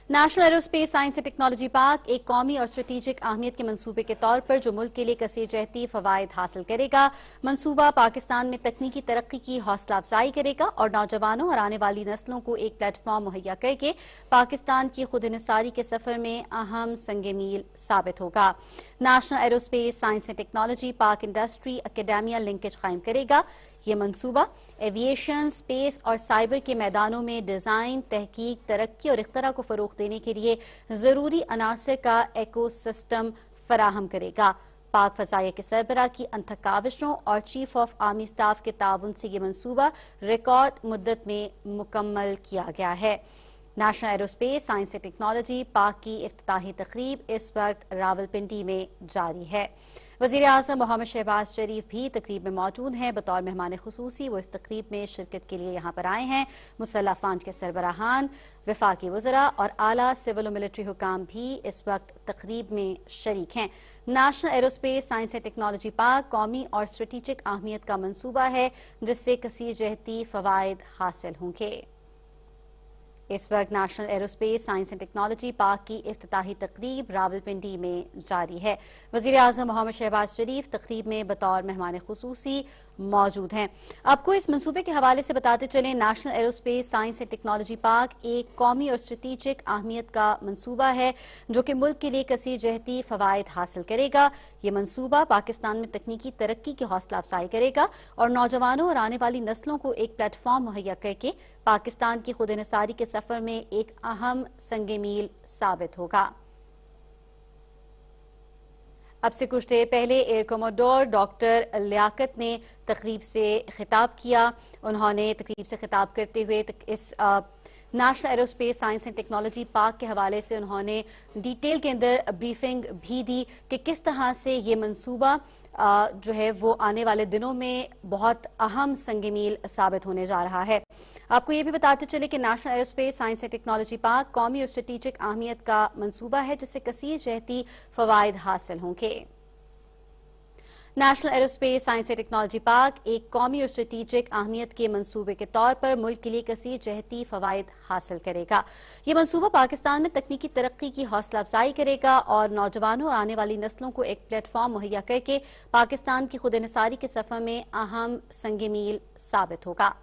National aerospace science and technology park एक कौमी और स्ट्रेटेजिक अहमियत के मंसूबे के तौर पर जो मुल्क के लिए कसीर जहती फवायद हासिल करेगा। मंसूबा पाकिस्तान में तकनीकी तरक्की की हौसला अफजाई करेगा और नौजवानों और आने वाली नस्लों को एक प्लेटफॉर्म मुहैया करके पाकिस्तान की खुद इनसारी के सफर में अहम संगे मील साबित होगा। National aerospace science and technology park industry academia linkage कायम करेगा। ये मंसूबा एविएशन, स्पेस और साइबर के मैदानों में डिजाइन, तहकीक, तरक्की और इख्तरा को फरोग देने के लिए जरूरी अनासर का एकोसिस्टम फराहम करेगा। पाक फजाया के सरबराह की अंतकाविशों और चीफ ऑफ आर्मी स्टाफ के ताउन से ये मंसूबा रिकॉर्ड मुद्दत में मुकम्मल किया गया है। National aerospace science and technology park की इफ्तिताही तकरीब इस वक्त रावलपिंडी में जारी है। वज़ीर आज़म मोहम्मद शहबाज शरीफ भी तकरीब में मौजूद हैं। बतौर मेहमान खुसूसी वो इस तकरीब में शिरकत के लिए यहाँ पर आए हैं। मुसल्लह अफवाज के सरबराहान, वफाकी वज़रा और आला सिविल और मिलिट्री हुकाम भी इस वक्त तकरीब में शरीक हैं। National aerospace science and technology park कौमी और स्ट्रेटेजिक अहमियत का मंसूबा है जिससे कसीर जहती फवायद हासिल होंगे। इस वक्त national aerospace science and technology park की इफ्तिताही तकरीब रावलपिंडी में जारी है। वज़ीर आज़म मोहम्मद शहबाज शरीफ तकरीब में बतौर मेहमान खुसूसी मौजूद हैं। आपको इस मंसूबे के हवाले से बताते चलें, national aerospace science and technology park एक कौमी और स्ट्रेटेजिक अहमियत का मंसूबा है जो कि मुल्क के लिए कसीर जहती फवायद हासिल करेगा। ये मंसूबा पाकिस्तान में तकनीकी तरक्की की हौसला अफजाई करेगा और नौजवानों और आने वाली नस्लों को एक प्लेटफॉर्म मुहैया करके पाकिस्तान की खुद इनसारी के सफर में एक अहम संगे मील साबित होगा। अब से कुछ देर पहले एयर कमोडोर डॉक्टर लियाकत ने तकरीब से खिताब किया। उन्होंने तकरीब से खिताब करते हुए इस national aerospace science and technology park के हवाले से उन्होंने डिटेल के अंदर ब्रीफिंग भी दी कि किस तरह से ये मंसूबा जो है वो आने वाले दिनों में बहुत अहम संग मील साबित होने जा रहा है। आपको ये भी बताते चले कि national aerospace science and technology park कौमी और स्ट्रेटेजिक अहमियत का मंसूबा है जिससे कसीर जहती फवायद हासिल होंगे। National aerospace science and technology park एक कौमी और स्ट्रेटेजिक अहमियत के मंसूबे के तौर पर मुल्क के लिए कसीर जहती फवायद हासिल करेगा। ये मंसूबा पाकिस्तान में तकनीकी तरक्की की हौसला अफजाई करेगा और नौजवानों और आने वाली नस्लों को एक प्लेटफॉर्म मुहैया करके पाकिस्तान की खुद इनसारी के सफर में अहम संग मील साबित होगा।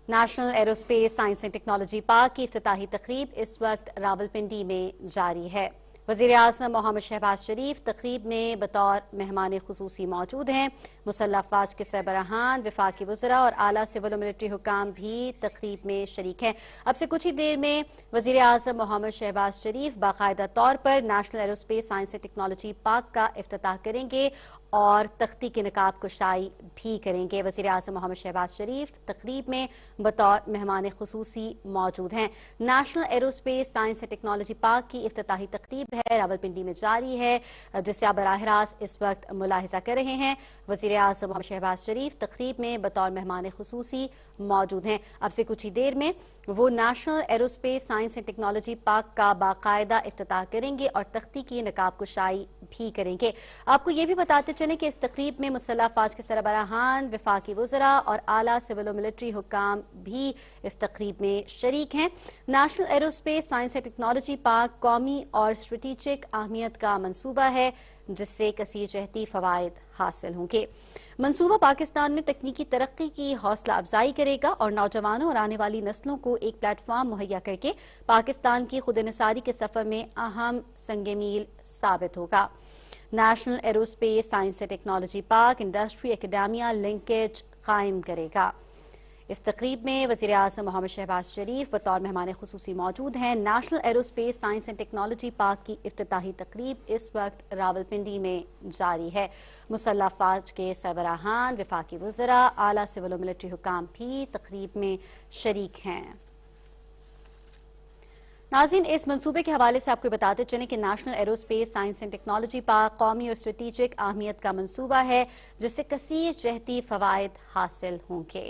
National aerospace science and technology park की इफ्तिताही तकरीब इस वक्त रावलपिंडी में जारी है। वज़ीर आज़म मोहम्मद शहबाज शरीफ तकरीब में बतौर मेहमान खुसूसी मौजूद हैं। मुसल्लह अफवाज के सरबराहान, वफाकी वज़रा और आला सिविल और मिलिट्री हुकाम भी तकरीब में शरीक हैं। अब से कुछ ही देर में वज़ीर आज़म मोहम्मद शहबाज शरीफ बाकायदा तौर पर national aerospace science and technology park का इफ्तिताह करेंगे और तख्ती की नकाब कुशाई भी करेंगे। वज़ीर आज़म मोहम्मद शहबाज शरीफ तकरीब में बतौर मेहमान खुसूसी मौजूद हैं। National aerospace science and technology park की इफ्तिताही तकरीब है रावलपिंडी में जारी है जिसे आप बराह रास्त इस वक्त मुलाहिजा कर रहे हैं। वज़ीर आज़म मोहम्मद शहबाज शरीफ तकरीब में बतौर मेहमान खुसूसी मौजूद हैं। अब से कुछ ही देर में वो national aerospace science and technology park का बाकायदा इफ्तिताह करेंगे और तख्ती की नकाब कुशाई भी करेंगे। आपको ये भी बताते चले कि इस तकरीब में मुसल्लह अफवाज के सरबराहान, वफाकी वज़रा और आला सिविल और मिलिट्री हुकाम भी इस तकरीब में शरीक हैं। National aerospace science and technology park कौमी और स्ट्रेटेजिक अहमियत का मंसूबा है जिससे कसीर जहती फवायद हासिल होंगे। मंसूबा पाकिस्तान में तकनीकी तरक्की की हौसला अफजाई करेगा और नौजवानों और आने वाली नस्लों को एक प्लेटफॉर्म मुहैया करके पाकिस्तान की खुद इनसारी के सफर में अहम संग मील साबित होगा। National aerospace science and technology park industry academia linkage कायम करेगा। इस तकरीब में वज़ीर आज़म मोहम्मद शहबाज शरीफ बतौर मेहमान खुसूसी मौजूद हैं। National aerospace science and technology park की इफ्तिताही तकरीब इस वक्त रावलपिंडी में जारी है। मुसल्लह फ़ौज के सरबराहान, वफाकी वज़रा, आला सिविल और मिलिट्री हुकाम भी तकरीब में शरीक हैं। नाज़रीन, इस मंसूबे के हवाले से आपको बताते चलें कि national aerospace science and technology park कौमी और स्ट्रेटेजिक अहमियत का मंसूबा है, जिससे कसीर जहती फ़वाइद हासिल होंगे।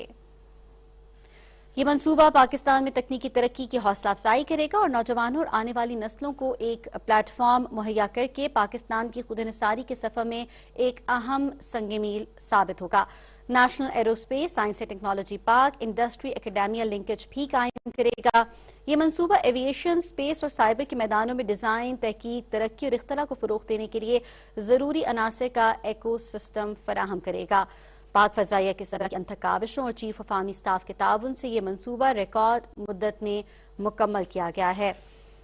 ये मंसूबा पाकिस्तान में तकनीकी तरक्की की हौसला अफजाई करेगा और नौजवानों और आने वाली नस्लों को एक प्लेटफॉर्म मुहैया करके पाकिस्तान की खुद इंसारी के सफर में एक अहम संग मील साबित होगा। National aerospace science and technology park industry academia linkage भी कायम करेगा। ये मंसूबा एविएशन, स्पेस और साइबर के मैदानों में डिजाइन, तहकीक, तरक्की और इख्तरा को फरोग देने के लिए जरूरी अनासर का एको सिस्टम फराहम करेगा। पाक फजाइया के सदर की अंथक काविशों और चीफ ऑफ आर्मी स्टाफ के ताउन से ये मंसूबा रिकॉर्ड मुद्दत में मुकम्मल किया गया है।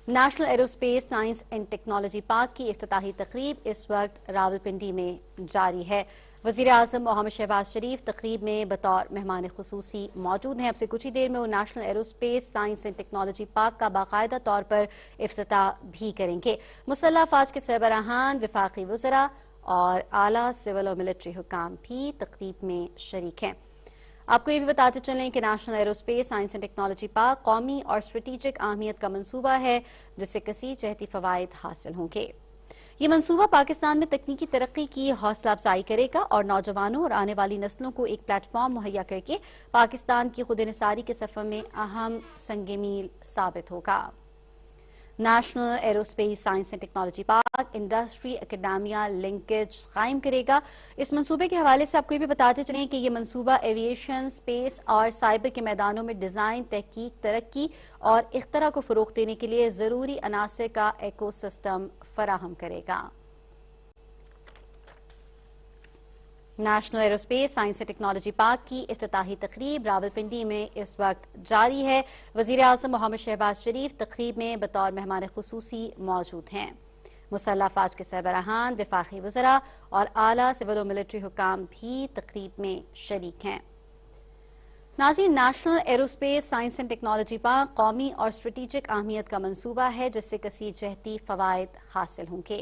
National aerospace science and technology park की इफ्तिताही तकरीब इस वक्त रावलपिंडी में जारी है। वज़ीर आज़म मोहम्मद शहबाज शरीफ तकरीब में बतौर मेहमान खुसूसी मौजूद हैं। अब से कुछ ही देर में वो national aerospace science and technology park का बाकायदा तौर पर इफ्तिताह भी करेंगे। मुसल्लह फ़ौज के सरबराहान, वफाकी वज़रा और आला सिविल और मिलिट्री हुकाम भी तकरीब में शरीक हैं। आपको ये भी बताते चलें कि national aerospace science and technology park कौमी और स्ट्रेटेजिक अहमियत का मंसूबा है, जिससे कसीर जहती फ़वाइद हासिल होंगे। ये मंसूबा पाकिस्तान में तकनीकी तरक्की की हौसला अफजाई करेगा और नौजवानों और आने वाली नस्लों को एक प्लेटफॉर्म मुहैया करके पाकिस्तान की खुद इंसारी के सफर में अहम संग मील साबित होगा। National aerospace science and technology park industry academia linkage कायम करेगा। इस मंसूबे के हवाले से आपको ये भी बताते चलें कि ये मंसूबा एविएशन, स्पेस और साइबर के मैदानों में डिजाइन, तहकीक, तरक्की और इख्तरा को फरोग देने के लिए जरूरी अनासर का एको सिस्टम फराहम करेगा। National aerospace science and technology park की इफ्तिताही तकरीब रावलपिंडी में इस वक्त जारी है। वज़ीर आज़म मोहम्मद शहबाज शरीफ तकरीब में बतौर मेहमान खुसूसी मौजूद हैं। मुसल्लह फ़ौज के सरबराहान, वफाकी वज़रा और आला सिविल और मिलिट्री हुकाम भी तकरीब में शरीक हैं। नाज़रीन, national aerospace science and technology park कौमी और स्ट्रेटेजिक अहमियत का मंसूबा है, जिससे कसीर जहती फ़वाइद हासिल होंगे।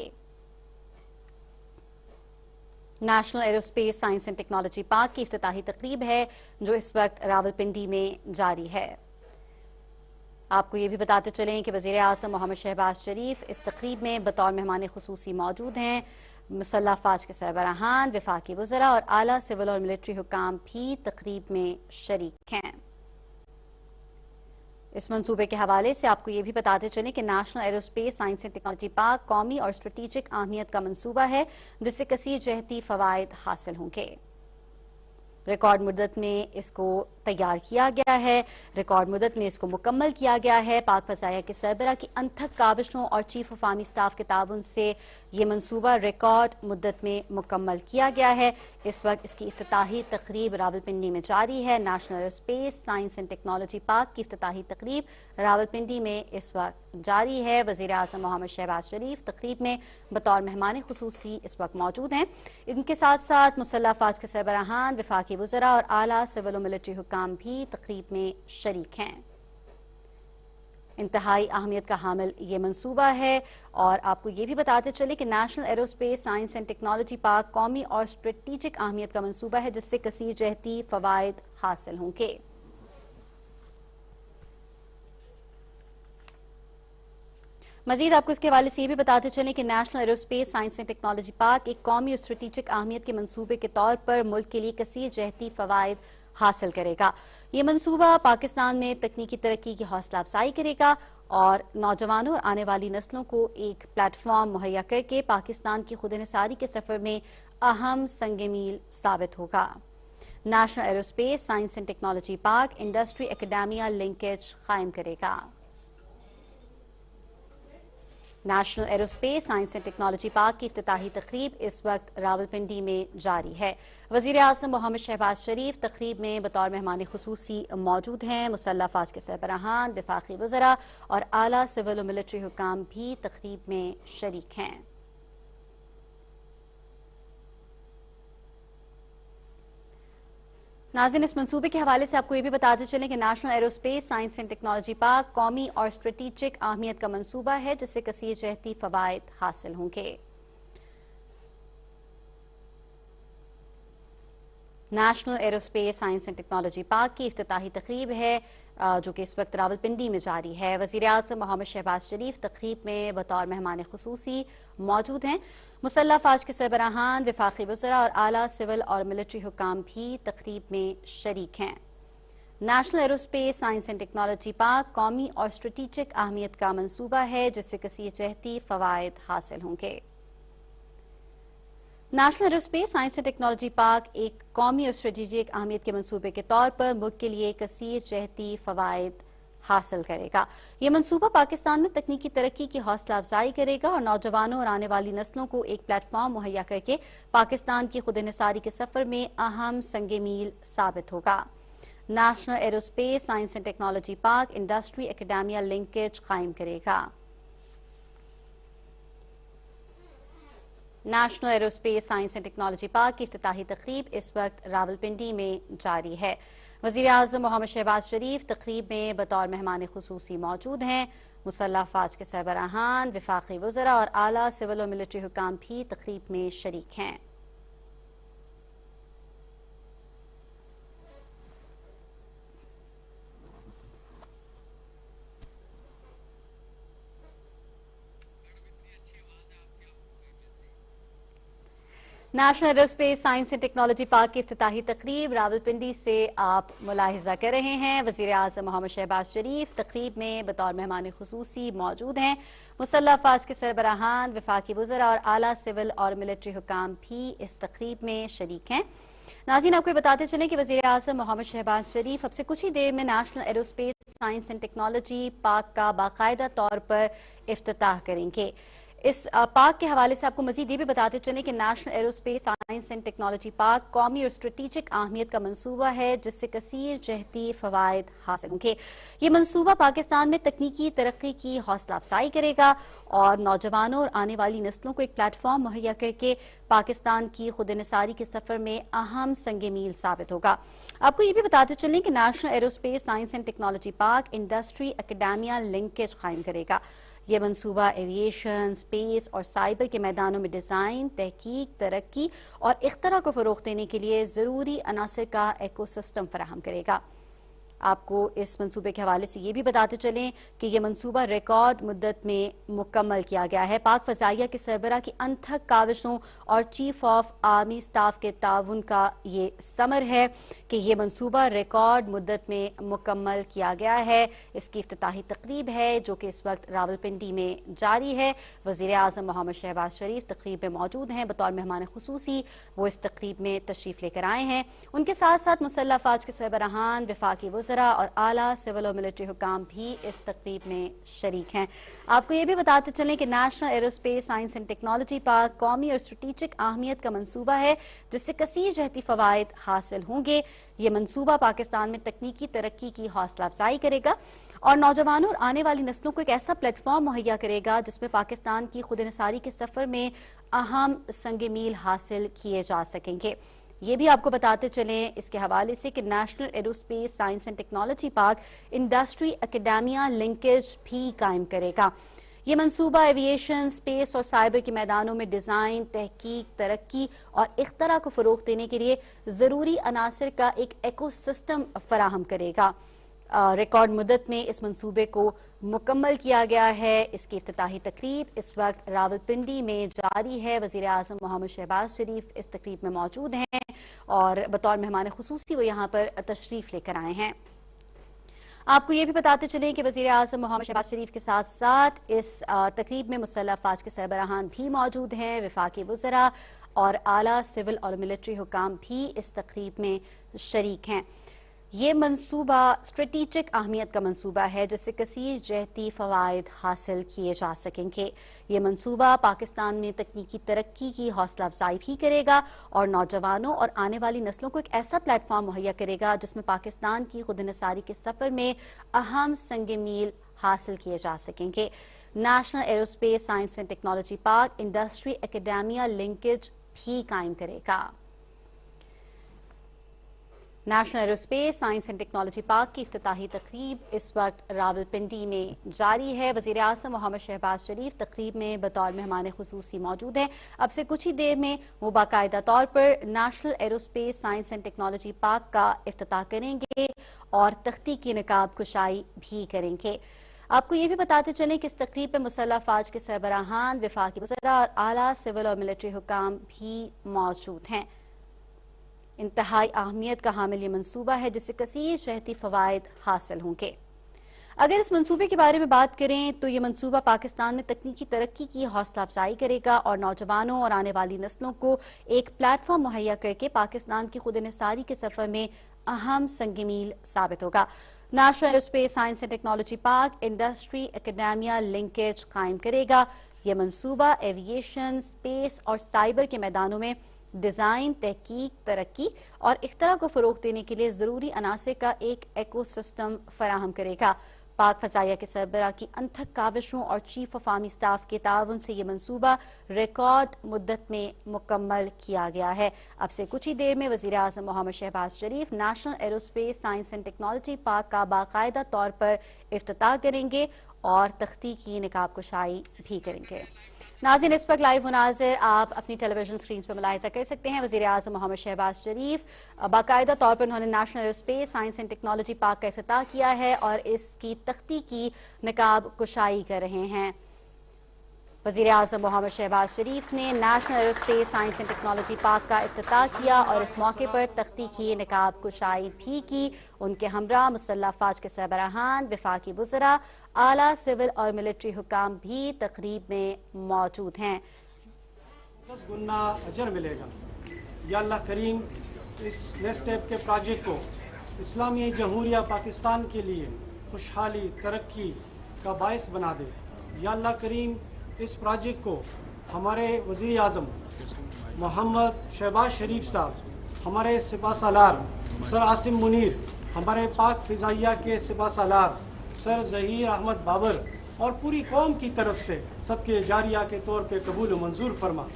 National aerospace science and technology park की इफ्तिताही तकरीब है, जो इस वक्त रावलपिंडी में जारी है। आपको ये भी बताते चलें कि वज़ीर आज़म मोहम्मद शहबाज शरीफ इस तकरीब में बतौर मेहमान खुसूसी मौजूद हैं। मुसल्लह फ़ौज के सरबराहान, वफाकी वज़रा और आला सिविल और मिलिट्री हुकाम भी तकरीब में शरीक हैं। इस मंसूबे के हवाले से आपको ये भी बताते चलें कि national aerospace science and technology park कौमी और स्ट्रेटेजिक अहमियत का मंसूबा है, जिससे कसीर जहती फ़वाइद हासिल होंगे। रिकॉर्ड मुद्दत में इसको तैयार किया गया है, रिकॉर्ड मुद्दत में इसको मुकम्मल किया गया है। पाक फजाइया के सरबरा की अनथक काविशों और चीफ ऑफ आर्मी स्टाफ के ताउन से ये मंसूबा रिकॉर्ड मुद्दत में मुकम्मल किया गया है। इस वक्त इसकी इफ्तिताही तकरीब रावलपिंडी में जारी है। National aerospace science and technology park की इफ्तिताही तकरीब रावलपिंडी में इस वक्त जारी है। वज़ीर आज़म मोहम्मद शहबाज शरीफ तकरीब में बतौर मेहमान खुसूसी इस वक्त मौजूद हैं। इनके साथ साथ मुसल्लह फ़ौज के सरबराहान, वफाकी वज़रा और आला सिविल और मिलिट्री हुकाम भी तकरीब में शरीक हैं। इंतहाई अहमियत का हामिल ये मंसूबा है और आपको ये भी बताते चले कि national aerospace science and technology park कौमी और स्ट्रेटेजिक अहमियत का मंसूबा है, जिससे कसीर जहती फ़वाइद हासिल होंगे। मजीद आपको इसके हवाले से ये भी बताते चलें कि national aerospace science and technology park एक कौमी और स्ट्रेटेजिक अहमियत के मंसूबे के तौर पर मुल्क के लिए कसीर जहती फ़वाइद हासिल करेगा। ये मंसूबा पाकिस्तान में तकनीकी तरक्की की हौसला अफजाई करेगा और नौजवानों और आने वाली नस्लों को एक प्लेटफॉर्म मुहैया करके पाकिस्तान की खुद इंसारी के सफर में अहम संग मील साबित होगा। National aerospace science and technology park industry academia linkage कायम करेगा। National aerospace science and technology park की इफ्तिताही तकरीब इस वक्त रावलपिंडी में जारी है। वज़ीर आज़म मोहम्मद शहबाज शरीफ तकरीब में बतौर मेहमान खुसूसी मौजूद हैं। मुसल्लह फ़ौज के सरबराहान, वफाकी वज़रा और आला सिविल और मिलिट्री हुकाम भी तकरीब में शरीक हैं। नाज़रीन, इस मंसूबे के हवाले से आपको ये भी बताते चलें कि national aerospace science and technology park कौमी और स्ट्रेटेजिक अहमियत का मंसूबा है जिससे कसीर जहती फवायद हासिल होंगे। National aerospace science and technology park की इफ्तिताही तकरीब है जो कि इस वक्त रावलपिंडी में जारी है। वज़ीर आज़म मोहम्मद शहबाज शरीफ तकरीब में बतौर मेहमान खुसूसी मौजूद हैं। मुसल्लह फ़ौज के सरबराहान, वफाकी वज़रा और आला सिविल और मिलिट्री हुकाम भी तकरीब में शरीक हैं। National aerospace science and technology park कौमी और स्ट्रेटेजिक अहमियत का मंसूबा है जिससे कसीर जहती फ़वायद हासिल होंगे। National aerospace science and technology park एक कौमी और स्ट्रेटेजिक अहमियत के मंसूबे के तौर पर मुल्क के लिए कसीर जहती फवायद हासिल करेगा। ये मंसूबा पाकिस्तान में तकनीकी तरक्की की हौसला अफजाई करेगा और नौजवानों और आने वाली नस्लों को एक प्लेटफॉर्म मुहैया करके पाकिस्तान की खुद इन्हिसारी के सफर में अहम संगे मील साबित होगा। National aerospace science and technology park industry academia linkage कायम करेगा। National aerospace science and technology park की इफ्तिताही तकरीब इस वक्त रावलपिंडी में जारी है। वज़ीर आज़म मोहम्मद शहबाज शरीफ तकरीब में बतौर मेहमान खुसूसी मौजूद हैं। मुसल्लह फ़ौज के सरबराहान, वफाकी वज़रा और आला सिविल और मिलिट्री हुकाम भी तकरीब में शरीक हैं। National aerospace science and technology park की इफ्तिताही तकरीब रावलपिंडी से आप मुलाहिजा कर रहे हैं। वज़ीर आज़म मोहम्मद शहबाज शरीफ तकरीब में बतौर मेहमान खुसूसी मौजूद हैं। मुसल्लह फ़ौज के सरबराहान, वफाकी वज़रा और आला सिविल और मिलिट्री हुकाम भी इस तकरीब में शरीक हैं। नाज़रीन, आपको बताते चलें कि वज़ीर आज़म मोहम्मद शहबाज शरीफ अब से कुछ ही देर में national aerospace science and technology park का बाकायदा तौर पर इफ्तिताह करेंगे। इस पार्क के हवाले से आपको मजीद ये भी बताते चलें कि national aerospace science and technology park कौमी और स्ट्रेटेजिक अहमियत का मंसूबा है जिससे कसीर जहती फवायद हासिल होंगे। ये मंसूबा पाकिस्तान में तकनीकी तरक्की की हौसला अफजाई करेगा और नौजवानों और आने वाली नस्लों को एक प्लेटफॉर्म मुहैया करके पाकिस्तान की खुद इन्हिसारी के सफर में अहम संगे मील साबित होगा। आपको ये भी बताते चलें कि national aerospace science and technology park industry academia linkage कायम करेगा। ये मंसूबा एविएशन, स्पेस और साइबर के मैदानों में डिज़ाइन, तहकीक, तरक्की और इख्तरा को फ़रोग़ देने के लिए ज़रूरी अनासर का एकोसिस्टम फराहम करेगा। आपको इस मंसूबे के हवाले से ये भी बताते चलें कि यह मंसूबा रिकॉर्ड मुद्दत में मुकम्मल किया गया है। पाक फ़ज़ाइया के सरबरा की अनथक काविशों और चीफ ऑफ आर्मी स्टाफ के ताउन का ये समर है कि यह मंसूबा रिकॉर्ड मुद्दत में मुकम्मल किया गया है। इसकी इफ्तिताही तकरीब है जो कि इस वक्त रावलपिंडी में जारी है। वज़ीर आज़म मोहम्मद शहबाज शरीफ तकरीब में मौजूद हैं। बतौर मेहमान खुसूसी वो इस तकरीब में तशरीफ़ लेकर आए हैं। उनके साथ साथ मुसल्लह फ़ौज के सरबराहान, वफाकी और आला सिविल और मिलिट्री हुकाम भी इस तकरीब में शरीक हैं। आपको ये भी बताते चलें कि national aerospace science and technology park कौमी और स्ट्रेटेजिक अहमियत का मंसूबा है जिससे कसीर जहती फवायद हासिल होंगे। ये मंसूबा पाकिस्तान में तकनीकी तरक्की की हौसला अफजाई करेगा और नौजवानों और आने वाली नस्लों को एक ऐसा प्लेटफॉर्म मुहैया करेगा जिसमें पाकिस्तान की खुद इन्हिसारी के सफर में अहम संगे मील हासिल किए जा सकेंगे। ये भी आपको बताते चलें इसके हवाले से कि national aerospace science and technology park industry academia linkage भी कायम करेगा। ये मंसूबा एविएशन, स्पेस और साइबर के मैदानों में डिज़ाइन, तहकीक, तरक्की और इख्तरा को फ़रोग़ देने के लिए ज़रूरी अनासर का एक एकोसिस्टम फराहम करेगा। रिकॉर्ड मुद्दत में इस मंसूबे को मुकम्मल किया गया है। इसकी इफ्तिताही तकरीब इस वक्त रावलपिंडी में जारी है। वज़ीर आज़म मोहम्मद शहबाज शरीफ इस तकरीब में मौजूद हैं और बतौर मेहमान खुसूसी वो यहाँ पर तशरीफ़ लेकर आए हैं। आपको ये भी बताते चलें कि वज़ीर आज़म मोहम्मद शहबाज शरीफ के साथ साथ इस तकरीब में मुसल्लह फ़ौज के सरबराहान भी मौजूद हैं। वफाकी वज़रा और आला सिविल और मिलिट्री हुकाम भी इस तकरीब में शरीक हैं। ये मंसूबा स्ट्रेटेजिक अहमियत का मंसूबा है जिससे कसीर जहती फ़वायद हासिल किए जा सकेंगे। ये मंसूबा पाकिस्तान में तकनीकी तरक्की की हौसला अफजाई भी करेगा और नौजवानों और आने वाली नस्लों को एक ऐसा प्लेटफॉर्म मुहैया करेगा जिसमें पाकिस्तान की खुद इन्हिसारी के सफर में अहम संगे मील हासिल किए जा सकेंगे। National aerospace science and technology park industry academia linkage भी कायम करेगा। National aerospace science and technology park की इफ्तिताही तकरीब इस वक्त रावलपिंडी में जारी है। वज़ीर आज़म मोहम्मद शहबाज शरीफ तकरीब में बतौर मेहमान खुसूसी मौजूद हैं। अब से कुछ ही देर में वो बाकायदा तौर पर national aerospace science and technology park का इफ्तिताह करेंगे और तख्ती की नकाब कुशाई भी करेंगे। आपको ये भी बताते चलें कि इस तकरीब में मुसल्लह अफवाज के सरबराहान, वफाकी वज़रा और आला सिविल और मिलिट्री हुकाम भी मौजूद हैं। इंतहाई अहमियत का हामिल ये मनसूबा है जिससे कसीर जहती फवायद हासिल होंगे। अगर इस मनसूबे के बारे में बात करें तो ये मनसूबा पाकिस्तान में तकनीकी तरक्की की हौसला अफजाई करेगा और नौजवानों और आने वाली नस्लों को एक प्लेटफॉर्म मुहैया करके पाकिस्तान की खुद इन्हिसारी के सफर में अहम संगमील साबित होगा। National aerospace science and technology park industry academia linkage कायम करेगा। यह मनसूबा एविएशन, स्पेस और साइबर के मैदानों में डिजाइन, तहकीक, तरक्की और इख्तरा को फरोग देने के लिए जरूरी अनासर का एक इकोसिस्टम फराहम करेगा। पाक फजाइया के सरबराह की अनथक काविशों और चीफ ऑफ आर्मी स्टाफ के ताउन से यह मनसूबा रिकॉर्ड मुद्दत में मुकम्मल किया गया है। अब से कुछ ही देर में वज़ीर आज़म Mohammad Shahbaz Sharif national aerospace science and technology park का बाकायदा तौर पर इफ्तिताह करेंगे और तख्ती की निकाब कुशाई भी करेंगे। नाज़रीन, इस वक्त लाइव मुनाज़िर आप अपनी टेलीविजन स्क्रीन पर मुलाहिज़ा कर सकते हैं। वज़ीर आज़म मोहम्मद शहबाज शरीफ बाकायदा तौर पर उन्होंने national aerospace science and technology park का इफ्तिताह किया है और इसकी तख्ती की निकाब कुशाई कर रहे हैं। वज़ीर आज़म मोहम्मद शहबाज शरीफ ने national aerospace science and technology park का इफ्तिताह किया और इस मौके पर तख्ती की निकाब कुशाई भी की। उनके हमरा मुसल्लह अफवाज के सरबराहान, वफाकी वज़रा, आला सिविल और मिलिट्री हुकाम भी तकरीब में मौजूद हैं। 10 गुना अजर मिलेगा। या अल्लाह करीम इस नेक्स्ट स्टेप के प्रोजेक्ट को इस्लामी जमहूरिया पाकिस्तान के लिए खुशहाली, तरक्की का बायस बना दे। या अल्लाह करीम इस प्रोजेक्ट को हमारे वज़ीर आज़म मोहम्मद शहबाज शरीफ साहब, हमारे सिपा सालार सर आसिम मुनीर, हमारे पाक फ़िज़ाइया के सिपा सालार सर ज़हीर अहमद बाबर और पूरी कौम की तरफ से सबके जारिया के तौर पे कबूल मंजूर फरमा।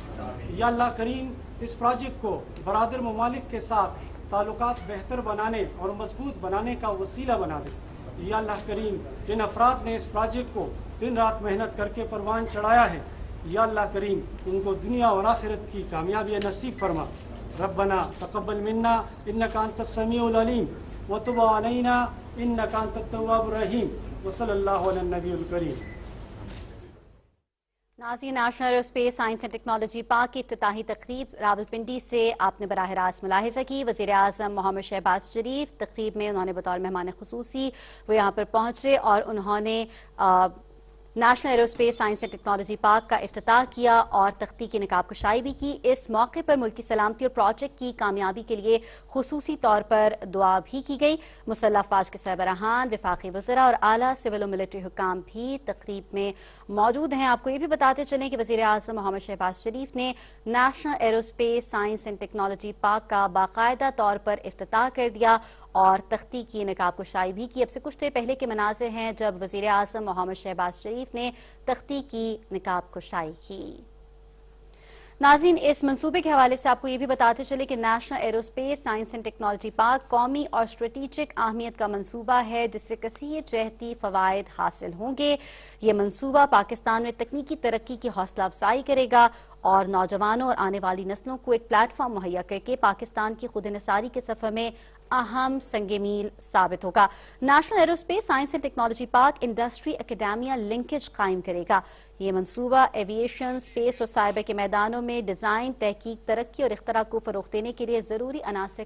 या अल्लाह करीम इस प्रोजेक्ट को बरादर ममालिक के साथ ताल्लुकात बेहतर बनाने और मजबूत बनाने का वसीला बना दे। या अल्लाह करीम जिन अफराद ने इस प्रोजेक्ट को दिन रात मेहनत करके परवान चढ़ाया है, या अल्लाह करीम उनको दुनिया और आखिरत की कामयाबी नसीब फरमा। रब्बना तक़ब्बल मिन्ना इन्नका अंतस समीउल अलीम व तुब अलैना इन्नका अंतत तव्वाबुर रहीम व सल्लल्लाहु अला नबील करीम। नाज़रीन, national aerospace science and technology park की इफ्तिताही तकरीब रावलपिंडी से आपने बराह रास्त मुलाहिज़ा की। वज़ीर आज़म मोहम्मद शहबाज शरीफ तकरीब में उन्होंने बतौर मेहमान खुसूसी वो यहाँ पर पहुँचे और उन्होंने national aerospace science and technology park का इफ्तिताह किया और तख्ती की निकाब कुशाई भी की। इस मौके पर मुल्क की सलामती और प्रोजेक्ट की कामयाबी के लिए खुसूसी तौर पर दुआ भी की गई। मुसल्लह अफवाज के सरबराहान, वफाकी वज़रा और आला सिविल और मिलिट्री हुकाम भी तकरीब में मौजूद हैं। आपको ये भी बताते चलें कि वज़ीर आज़म मोहम्मद शहबाज शरीफ ने national aerospace science and technology park का बाकायदा तौर पर इफ्तिताह कर दिया और तख्ती की निकाब कुशाई भी की। अब से कुछ देर पहले के मनाज़िर हैं जब वज़ीर आज़म मोहम्मद शहबाज शरीफ ने तख्ती की निकाब कुशाई की। नाज़रीन, इस मंसूबे के हवाले से आपको ये भी बताते चले कि national aerospace science and technology park कौमी और स्ट्रेटेजिक अहमियत का मंसूबा है जिससे कसीर जहती फ़वायद हासिल होंगे। ये मंसूबा पाकिस्तान में तकनीकी तरक्की की हौसला अफजाई करेगा और नौजवानों और आने वाली नस्लों को एक प्लेटफॉर्म मुहैया करके पाकिस्तान की खुद इन्हिसारी के सफर में अहम संगमील साबित होगा। National aerospace science and technology park industry academia linkage कायम करेगा। ये मंसूबा एविएशन, स्पेस और साइबर के मैदानों में डिजाइन, तहकीक, तरक्की और इख्तरा को फरोग देने के लिए जरूरी अनासर